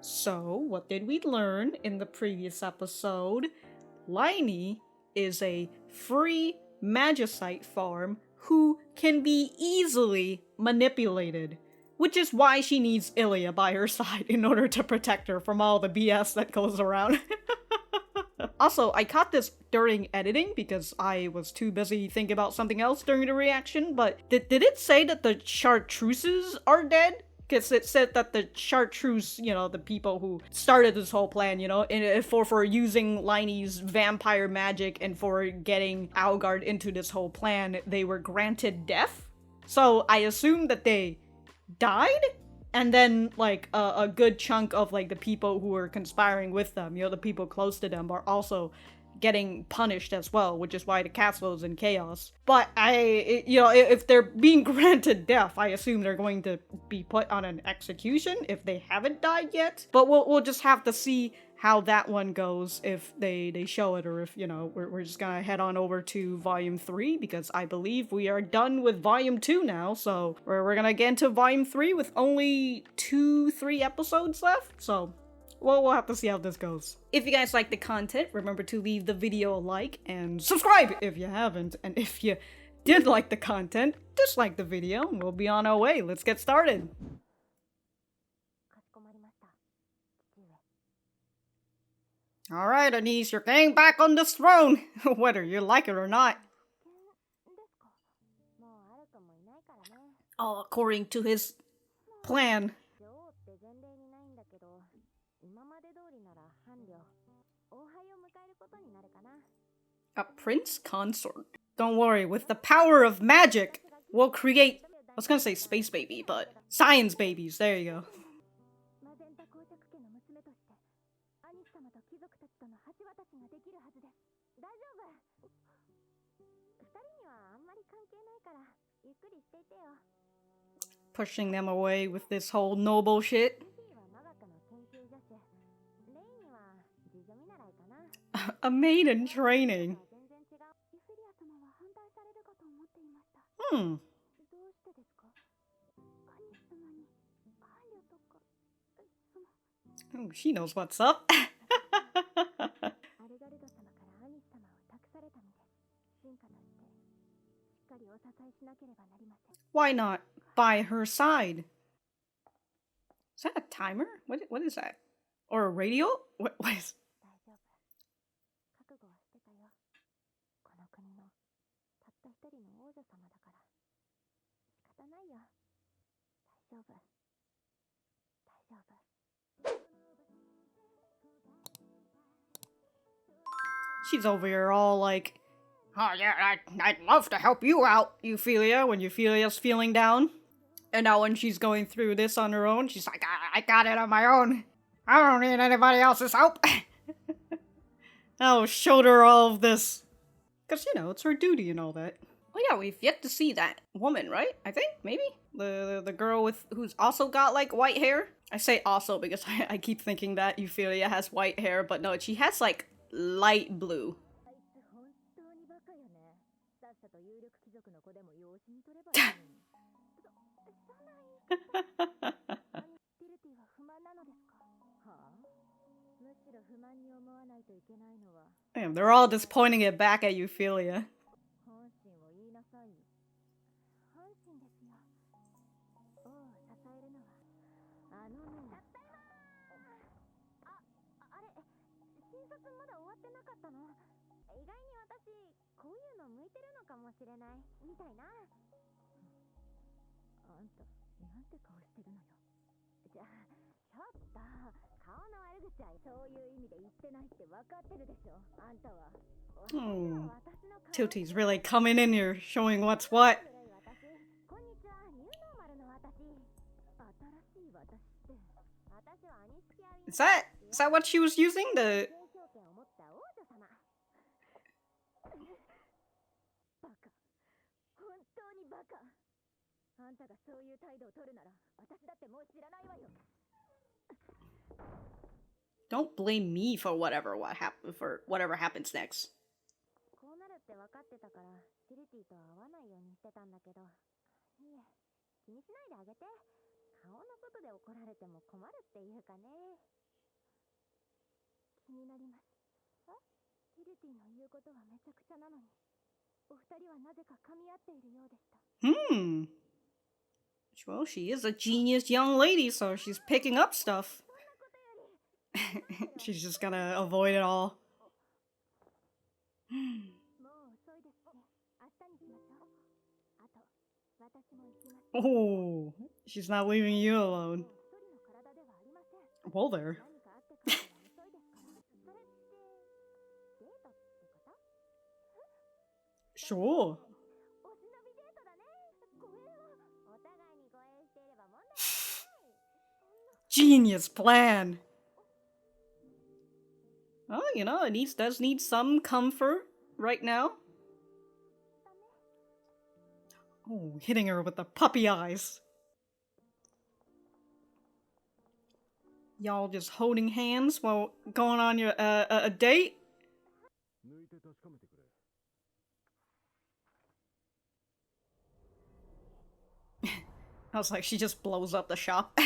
So, what did we learn in the previous episode? Liney is a free magicite farm who can be easily manipulated, which is why she needs Euhpyllia by her side in order to protect her from all the BS that goes around. Also, I caught this during editing because I was too busy thinking about something else during the reaction, but did it say that the chartreuses are dead? Because it said that the chartreuse, you know, the people who started this whole plan, you know, for using Liney's vampire magic and for getting Algard into this whole plan, they were granted death. So I assume that they died? And then, like, a good chunk of, like, the people who were conspiring with them, you know, the people close to them, are also getting punished as well, which is why the castle is in chaos. But you know, if they're being granted death, I assume they're going to be put on an execution if they haven't died yet. But we'll just have to see how that one goes if they show it, or if, you know, we're just gonna head on over to volume 3, because I believe we are done with volume 2 now, so we're gonna get into volume 3 with only 2-3 episodes left, so well, we'll have to see how this goes. If you guys like the content, remember to leave the video a like and subscribe if you haven't. And if you did like the content, dislike the video and we'll be on our way. Let's get started. Alright, Anise, you're getting back on this throne, whether you like it or not. Oh, according to his plan. A prince consort. Don't worry, with the power of magic, we'll create, I was gonna say space baby, but science babies, there you go. Pushing them away with this whole noble shit. A maid in training. Oh, she knows what's up. Why not by her side? Is that a timer? What is that? Or a radio? What is... She's over here all like, oh yeah, I'd love to help you out, Euphyllia, when Euphyllia's feeling down. And now when she's going through this on her own, she's like, I got it on my own. I don't need anybody else's help. Oh, showed her all of this. Because, you know, it's her duty and all that. Oh yeah, we've yet to see that woman, right? I think, maybe? The girl with who's also got, like, white hair? I say also because I keep thinking that Euphyllia has white hair, but no, she has, like, light blue. Damn, they're all just pointing it back at Euphyllia. Oh, Tilty's really coming in here, showing what's what. Is that what she was using? The... Don't blame me for whatever happens next. Hmm. Well, she is a genius young lady, so she's picking up stuff. She's just gonna avoid it all. Oh, she's not leaving you alone. Whoa there. Sure. Genius plan. Well, you know, it does need some comfort right now. Oh, hitting her with the puppy eyes. Y'all just holding hands while going on your a date? I was like, she just blows up the shop.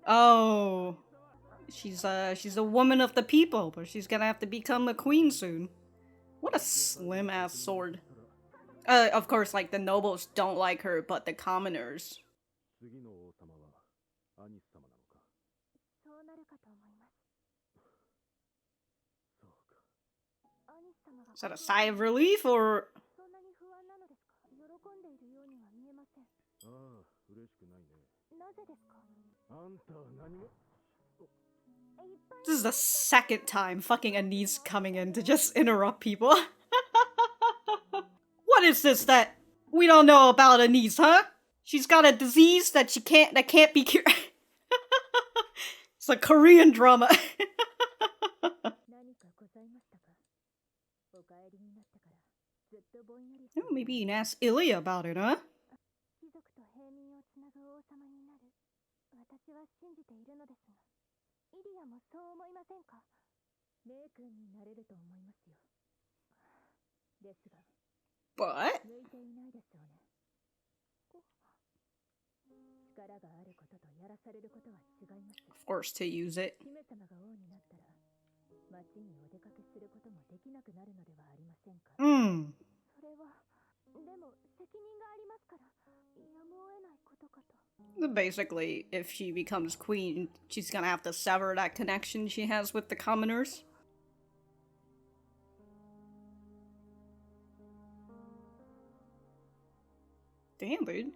Oh. She's a woman of the people, but she's gonna have to become a queen soon. What a slim ass sword. Of course, like, the nobles don't like her, but the commoners. Is that a sigh of relief, or...? This is the second time fucking Anise coming in to just interrupt people. What is this that we don't know about Anise, huh? She's got a disease that can't be cured. It's a Korean drama. Oh, maybe you can ask Euhpyllia about it, huh? But... of course, to use it. Basically, if she becomes queen, she's gonna have to sever that connection she has with the commoners. Damn, dude.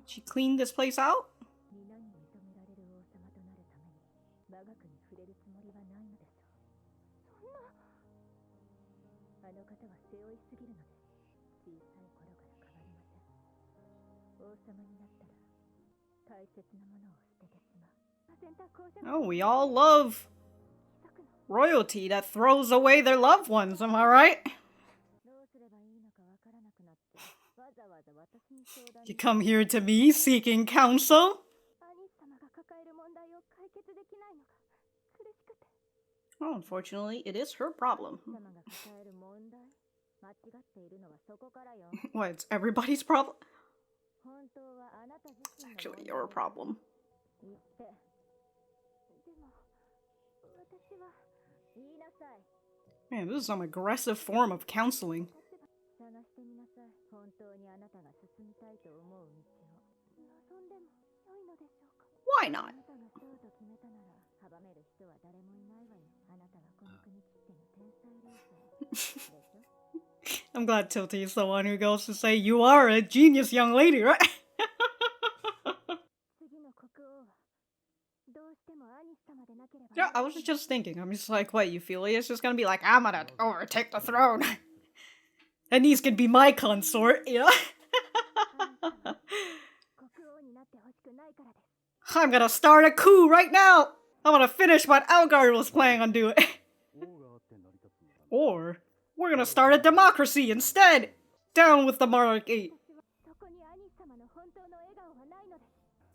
She cleaned this place out? Oh, we all love royalty that throws away their loved ones, am I right? You come here to me seeking counsel? Oh, unfortunately, it is her problem. What, it's everybody's problem? It's actually your problem. Man, this is some aggressive form of counseling. Why not? I'm glad Tilty is the one who goes to say, you are a genius young lady, right? Yeah, I was just thinking, I'm just like, what, Euphyllia is just gonna be like, I'm gonna overtake the throne. And these can be my consort, you know? I'm gonna start a coup right now! I'm gonna finish what Algard was planning on doing. Or, we're gonna start a democracy instead! Down with the monarchy!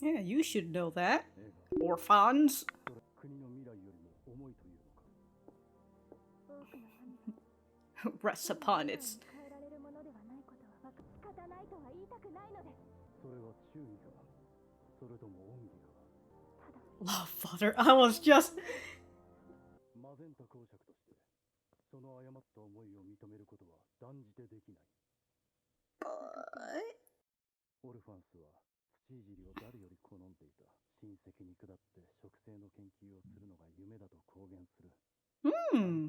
Yeah, you should know that. Orphans. rests upon its... Love father, I was just... Hmm.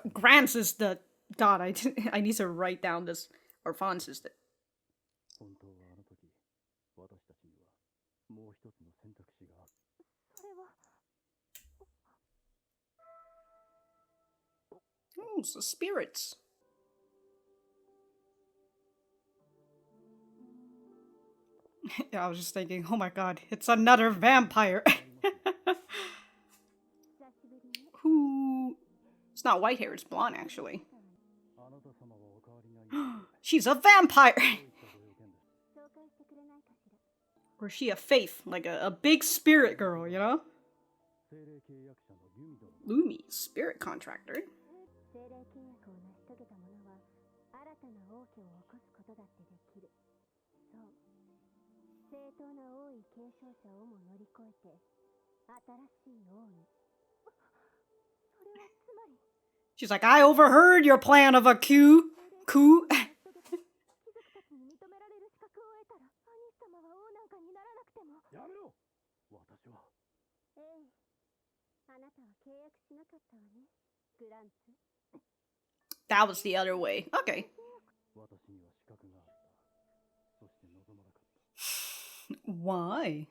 Grantz is the... God, I need to write down this. Orphans is the... Oh, it's the spirits. Yeah, I was just thinking, oh my god, it's another vampire. Who... It's not white hair, it's blonde, actually. She's a vampire! Or is she a faith? Like a big spirit girl, you know? Lumi, spirit contractor. She's like, I overheard your plan of a coup. That was the other way. Okay. Why?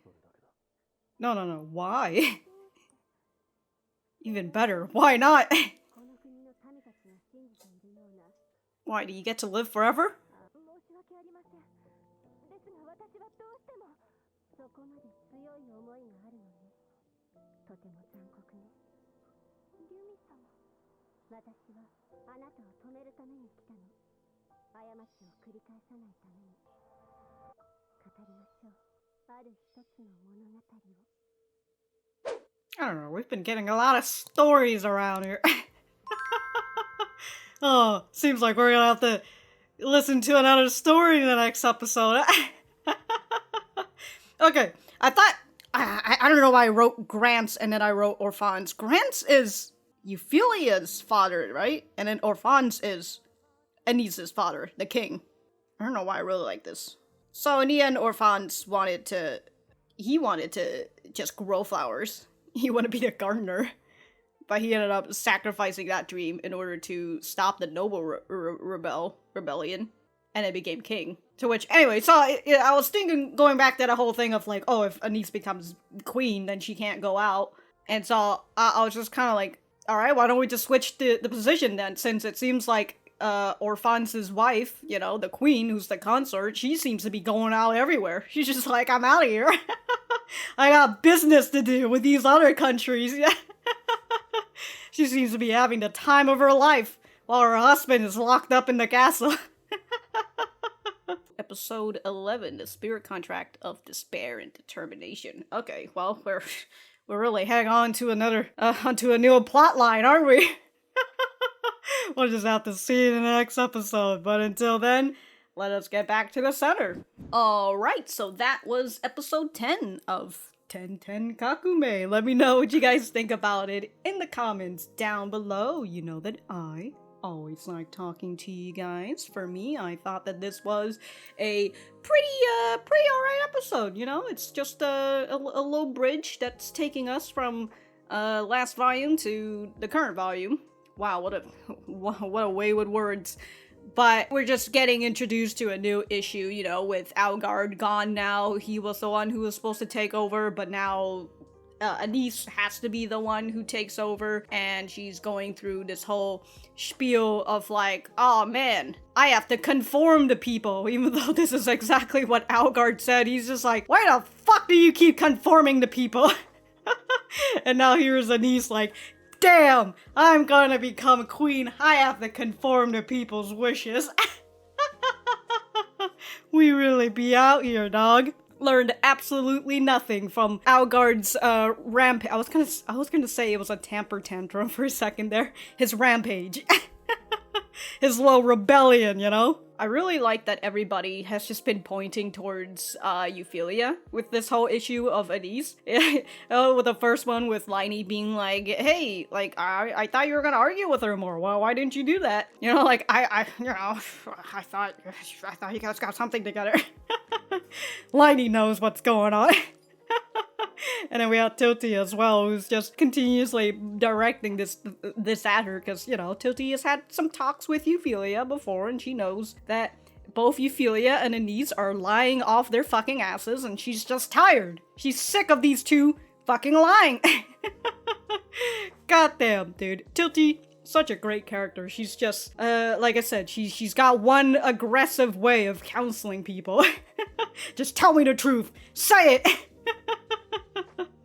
No. Why? Even better. Why not? Why, do you get to live forever? I don't know, we've been getting a lot of stories around here. Oh, seems like we're gonna have to listen to another story in the next episode. Okay, I thought... I don't know why I wrote Grantz and then I wrote Orphans. Grantz is Euphyllia's father, right? And then Orphans is Anis's father, the king. I don't know why I really like this. So in the end, Orphans wanted to just grow flowers. He wanted to be a gardener. But he ended up sacrificing that dream in order to stop the noble rebellion. And it became king. To which, anyway, so I was thinking, going back to the whole thing of like, oh, if Anis becomes queen, then she can't go out. And so I was just kind of like, alright, why don't we just switch the position then? Since it seems like Orphans' wife, you know, the queen, who's the consort, she seems to be going out everywhere. She's just like, I'm out of here. I got business to do with these other countries. She seems to be having the time of her life while her husband is locked up in the castle. Episode 11, The Spirit Contract of Despair and Determination. Okay, well, we're really heading on to onto a new plot line, aren't we? We'll just have to see it in the next episode, but until then, let us get back to the center. Alright, so that was episode 10 of Tensei Kakumei. Let me know what you guys think about it in the comments down below. You know that I always like talking to you guys. For me, I thought that this was a pretty alright episode, you know? It's just a low bridge that's taking us from last volume to the current volume. Wow, what a wayward words. But we're just getting introduced to a new issue, you know, with Algard gone now. He was the one who was supposed to take over, but now Anis has to be the one who takes over, and she's going through this whole spiel of like, oh man, I have to conform to people, even though this is exactly what Algard said. He's just like, why the fuck do you keep conforming to people? And now here's Anis like, damn, I'm gonna become queen. I have to conform to people's wishes. We really be out here, dog. learned absolutely nothing from Algard's rampage. I was gonna say it was a temper tantrum for a second there. His rampage. His little rebellion, you know? I really like that everybody has just been pointing towards Euphyllia with this whole issue of Anise. With the first one with Lumi being like, hey, like, I thought you were gonna argue with her more. Well, why didn't you do that? You know, like, I thought you guys got something together. Lumi knows what's going on. And then we have Tilty as well, who's just continuously directing this at her, because, you know, Tilty has had some talks with Euphyllia before, and she knows that both Euphyllia and Anise are lying off their fucking asses, and she's just tired. She's sick of these two fucking lying. Goddamn, dude. Tilty, such a great character. She's just, like I said, she's got one aggressive way of counseling people. Just tell me the truth. Say it!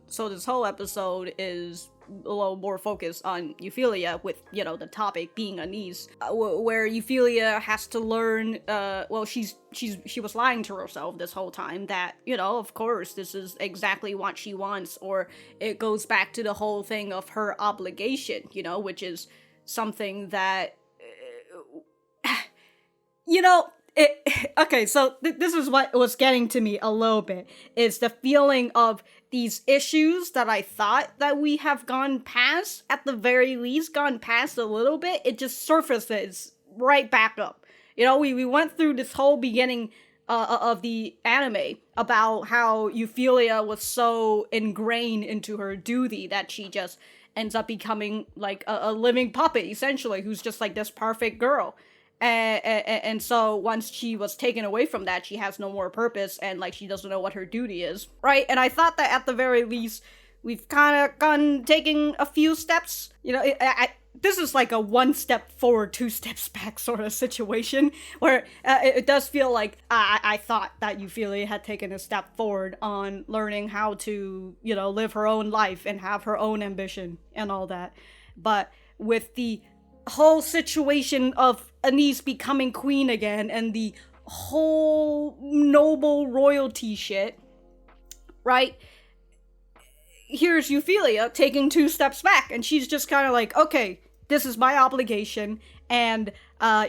So this whole episode is a little more focused on Euphyllia, with, you know, the topic being Anise, where Euphyllia has to learn, well, she was lying to herself this whole time that, you know, of course, this is exactly what she wants, or it goes back to the whole thing of her obligation, you know, which is something that, you know, okay, so this is what was getting to me a little bit, is the feeling of these issues that I thought that we have gone past, at the very least gone past a little bit, it just surfaces right back up. You know, we went through this whole beginning of the anime about how Euphyllia was so ingrained into her duty that she just ends up becoming like a living puppet, essentially, who's just like this perfect girl. And so once she was taken away from that, she has no more purpose, and like she doesn't know what her duty is, right? And I thought that at the very least we've kind of taking a few steps, you know. This is like a 1 step forward, 2 steps back sort of situation, where it does feel like I thought that Euphyllia had taken a step forward on learning how to, you know, live her own life and have her own ambition and all that. But with the whole situation of Anise becoming queen again, and the whole noble royalty shit, right? Here's Euphyllia taking 2 steps back, and she's just kind of like, okay, this is my obligation, and,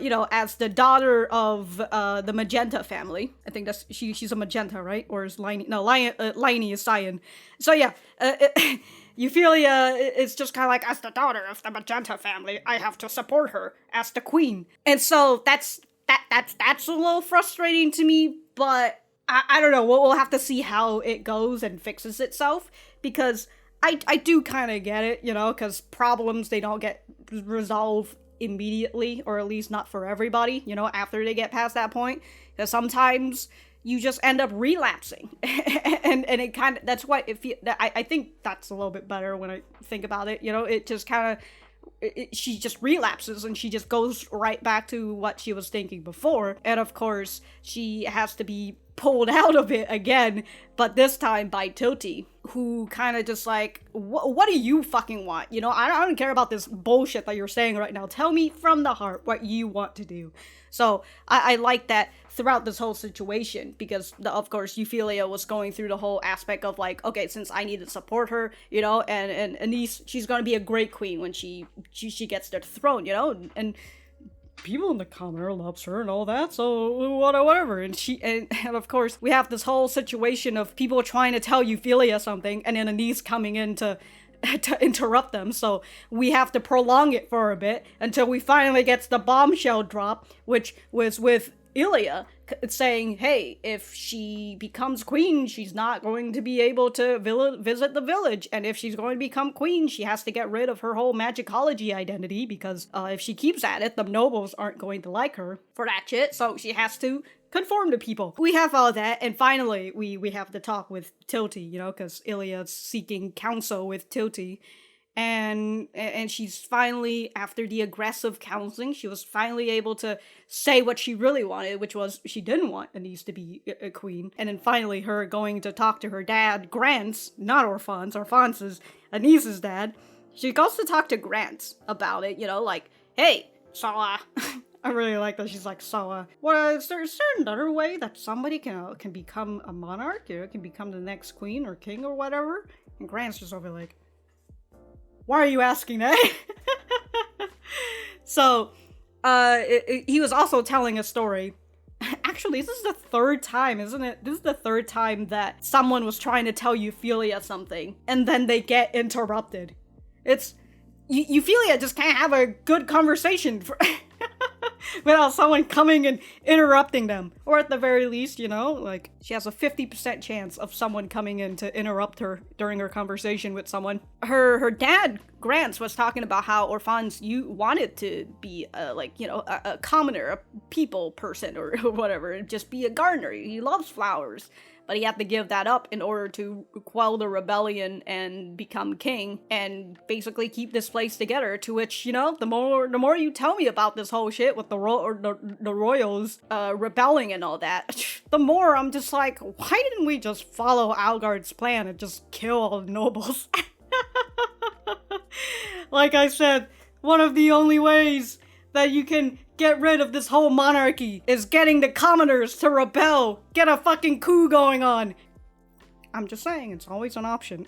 you know, as the daughter of, the Magenta family, I think that's, she's a Magenta, right? Or is Lumi, no, Lumi is Cyan. So yeah, Euphyllia is just kind of like, as the daughter of the Magenta family, I have to support her as the queen. And so that's a little frustrating to me, but I don't know, we'll have to see how it goes and fixes itself, because I do kind of get it, you know, because problems, they don't get resolved immediately, or at least not for everybody, you know, after they get past that point, because sometimes you just end up relapsing. and it kind of, that's what it feels, I think that's a little bit better when I think about it, you know, it just kind of, she just relapses, and she just goes right back to what she was thinking before, and of course, she has to be pulled out of it again, but this time by Tilty, who kind of just like, what do you fucking want? You know, I don't care about this bullshit that you're saying right now. Tell me from the heart what you want to do. So I like that throughout this whole situation, because of course Euphyllia was going through the whole aspect of like, okay, since I need to support her, you know, and Anise, she's gonna be a great queen when she gets the throne, you know, and people in the commenter loves her and all that, so whatever. And and of course we have this whole situation of people trying to tell Euphyllia something, and then Anise coming in to interrupt them, so we have to prolong it for a bit until we finally get the bombshell drop, which was with Euhpyllia saying, hey, if she becomes queen, she's not going to be able to visit the village, and if she's going to become queen, she has to get rid of her whole magicology identity, because if she keeps at it, the nobles aren't going to like her for that shit, so she has to conform to people. We have all that, and finally we have to talk with Tilty, you know, because Ilia's seeking counsel with Tilty, and she's finally, after the aggressive counseling, she was finally able to say what she really wanted, which was she didn't want Anise to be a queen. And then finally her going to talk to her dad, Grantz, not Orphans, Orphans is Anise's dad. She goes to talk to Grantz about it, you know, like, hey, so, I really like that she's like, so, is there another way that somebody can become a monarch? Can become the next queen or king or whatever? And Grant's just over like, why are you asking that? So, he was also telling a story. Actually, this is the third time, isn't it? This is the third time that someone was trying to tell Euphyllia something, and then they get interrupted. It's... Euphyllia just can't have a good conversation without someone coming and interrupting them. Or at the very least, you know, like, she has a 50% chance of someone coming in to interrupt her during her conversation with someone. Her dad, Grantz, was talking about how Orphans, you wanted to be, a commoner, a people person, or whatever, just be a gardener. He loves flowers. But he had to give that up in order to quell the rebellion and become king and basically keep this place together. To which, you know, the more you tell me about this whole shit with the royals rebelling and all that, the more I'm just like, why didn't we just follow Algard's plan and just kill all the nobles? Like I said, one of the only ways that you can get rid of this whole monarchy is getting the commoners to rebel. Get a fucking coup going on. I'm just saying, it's always an option.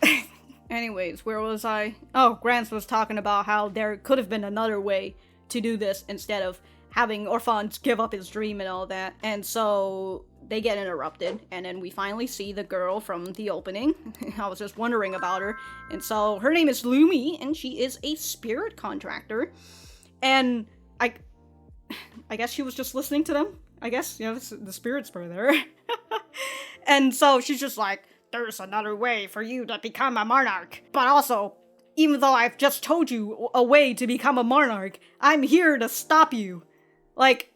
Anyways, where was I? Oh, Grantz was talking about how there could have been another way to do this instead of having Orphans give up his dream and all that. And so they get interrupted, and then we finally see the girl from the opening. I was just wondering about her. And so her name is Lumi, and she is a spirit contractor. And I guess she was just listening to them. I guess, you know, the spirits were there. And so she's just like, there's another way for you to become a monarch. But also, even though I've just told you a way to become a monarch, I'm here to stop you. Like,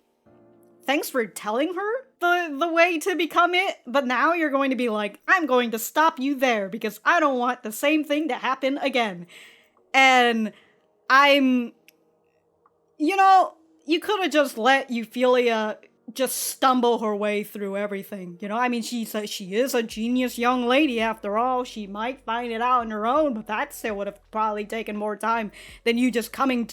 thanks for telling her the way to become it, but now you're going to be like, I'm going to stop you there because I don't want the same thing to happen again. And you know, you could have just let Euphyllia just stumble her way through everything, you know? I mean, she is a genius young lady after all. She might find it out on her own, but that still would have probably taken more time than you just coming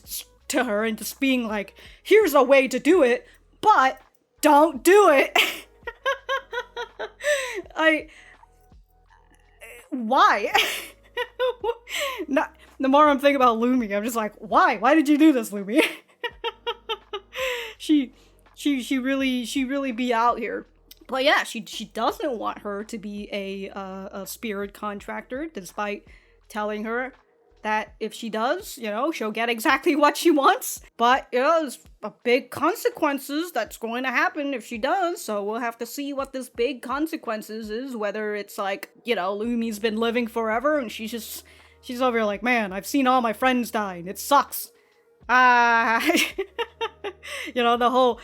to her and just being like, here's a way to do it, but don't do it. Why? The more I'm thinking about Lumi, I'm just like, why? Why did you do this, Lumi? She really be out here. But yeah, she doesn't want her to be a spirit contractor, despite telling her that if she does, you know, she'll get exactly what she wants. But, you know, there's a big consequences that's going to happen if she does, so we'll have to see what this big consequences is, whether it's like, you know, Lumi's been living forever and she's over here like, man, I've seen all my friends die and it sucks. You know, the whole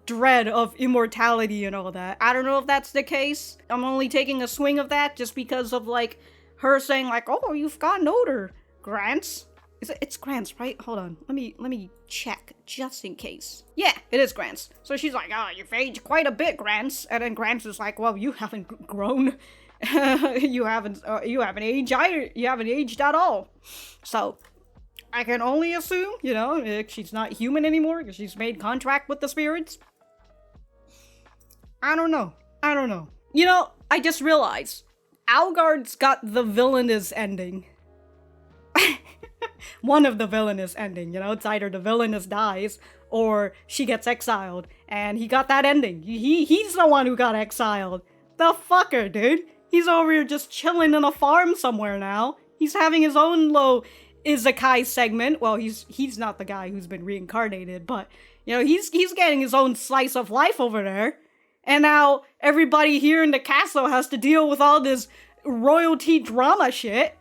dread of immortality and all that. I don't know if that's the case. I'm only taking a swing of that just because of, like, her saying, like, oh, you've gotten older, Grantz. It's Grantz, right? Hold on. Let me check, just in case. Yeah, it is Grantz. So she's like, oh, you've aged quite a bit, Grantz. And then Grantz is like, well, you haven't grown. you haven't aged at all. So I can only assume, you know, she's not human anymore because she's made contract with the spirits. I don't know. You know, I just realized Algard's got the villainous ending. One of the villainous ending, you know, it's either the villainous dies or she gets exiled, and he got that ending. He's the one who got exiled. The fucker, dude. He's over here just chilling in a farm somewhere now. He's having his own low isekai segment. Well, he's not the guy who's been reincarnated, but, you know, he's getting his own slice of life over there. And now everybody here in the castle has to deal with all this royalty drama shit.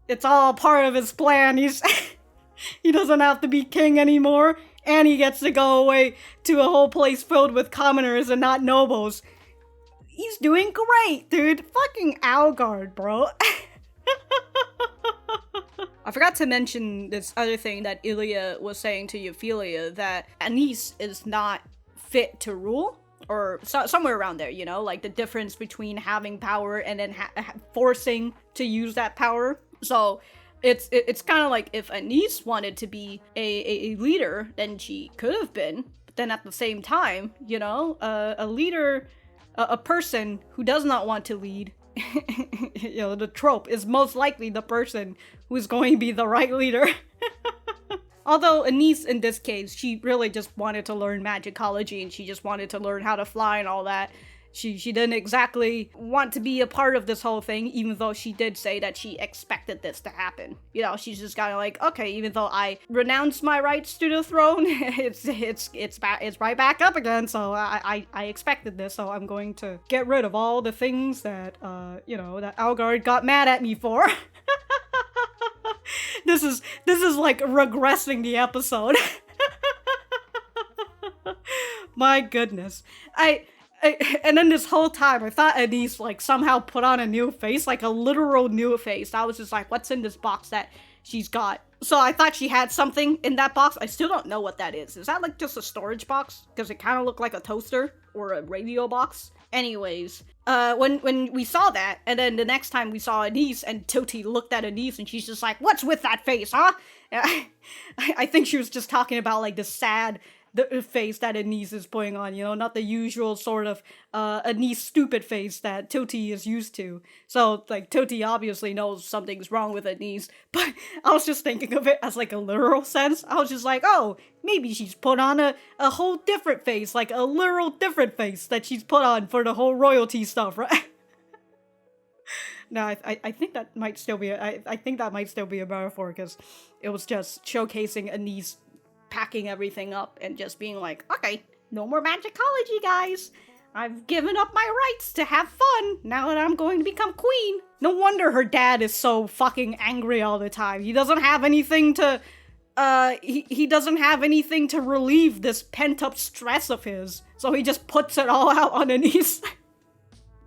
It's all part of his plan. He doesn't have to be king anymore, and he gets to go away to a whole place filled with commoners and not nobles. He's doing great, dude. Fucking Algard, bro. I forgot to mention this other thing that Ilya was saying to Euphyllia, that Anis is not fit to rule, or somewhere around there, you know, like the difference between having power and then forcing to use that power. So it's kind of like if Anise wanted to be a leader, then she could have been. But then at the same time, you know, a leader, a person who does not want to lead, you know, the trope is most likely the person who's going to be the right leader. Although Anise, in this case, she really just wanted to learn magicology and she just wanted to learn how to fly and all that. She didn't exactly want to be a part of this whole thing, even though she did say that she expected this to happen. You know, she's just kind of like, okay, even though I renounced my rights to the throne, it's right back up again. So I expected this, so I'm going to get rid of all the things that you know, that Algard got mad at me for. This is like regressing the episode. My goodness. And then this whole time, I thought Anise, like, somehow put on a new face, like a literal new face. I was just like, what's in this box that she's got? So I thought she had something in that box. I still don't know what that is. Is that, like, just a storage box? Because it kind of looked like a toaster or a radio box. Anyways, when we saw that, and then the next time we saw Anise, and Toti looked at Anise, and she's just like, what's with that face, huh? I think she was just talking about, like, the sad face that Anise is putting on, you know, not the usual sort of Anise stupid face that Toti is used to. So, like, Toti obviously knows something's wrong with Anise, but I was just thinking of it as, like, a literal sense. I was just like, oh, maybe she's put on a whole different face, like a literal different face that she's put on for the whole royalty stuff, right? No, I think that might still be I think that might still be a metaphor, because it was just showcasing Anise packing everything up and just being like, okay, no more magicology, guys. I've given up my rights to have fun now that I'm going to become queen. No wonder her dad is so fucking angry all the time. He doesn't have anything to, he doesn't have anything to relieve this pent-up stress of his. So he just puts it all out on Anise.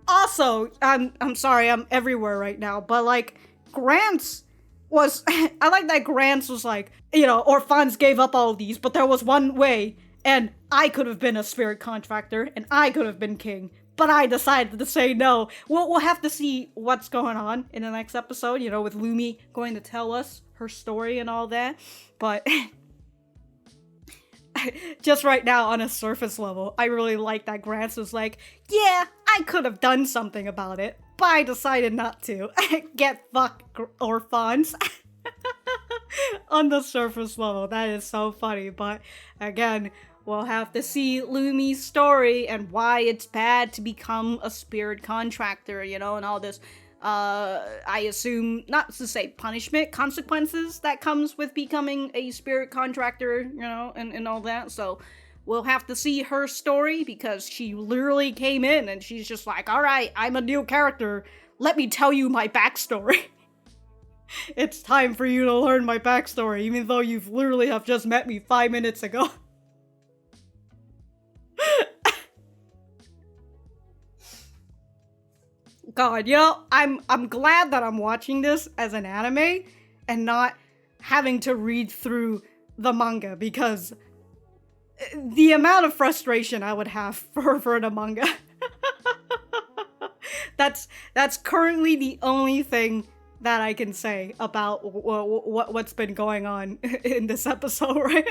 Also, I'm sorry, I'm everywhere right now, but like, Grantz was, I like that Grantz was like, you know, Orphans gave up all of these, but there was one way, and I could have been a spirit contractor, and I could have been king, but I decided to say no. We'll have to see what's going on in the next episode, you know, with Lumi going to tell us her story and all that, but just right now, on a surface level, I really like that Grantz was like, yeah, I could have done something about it, but I decided not to. Get fucked, Orphans. On the surface level, that is so funny, but again, we'll have to see Lumi's story and why it's bad to become a spirit contractor, you know, and all this, I assume, not to say punishment, consequences that comes with becoming a spirit contractor, you know, and all that, so we'll have to see her story, because she literally came in and she's just like, alright, I'm a new character, let me tell you my backstory. It's time for you to learn my backstory, even though you've literally have just met me 5 minutes ago. God, you know, I'm glad that I'm watching this as an anime and not having to read through the manga, because the amount of frustration I would have for the manga. That's currently the only thing that I can say about what's been going on in this episode, right?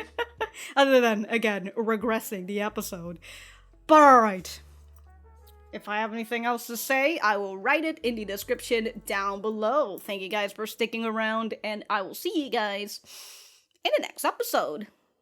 Other than, again, regressing the episode. But alright. If I have anything else to say, I will write it in the description down below. Thank you guys for sticking around, and I will see you guys in the next episode.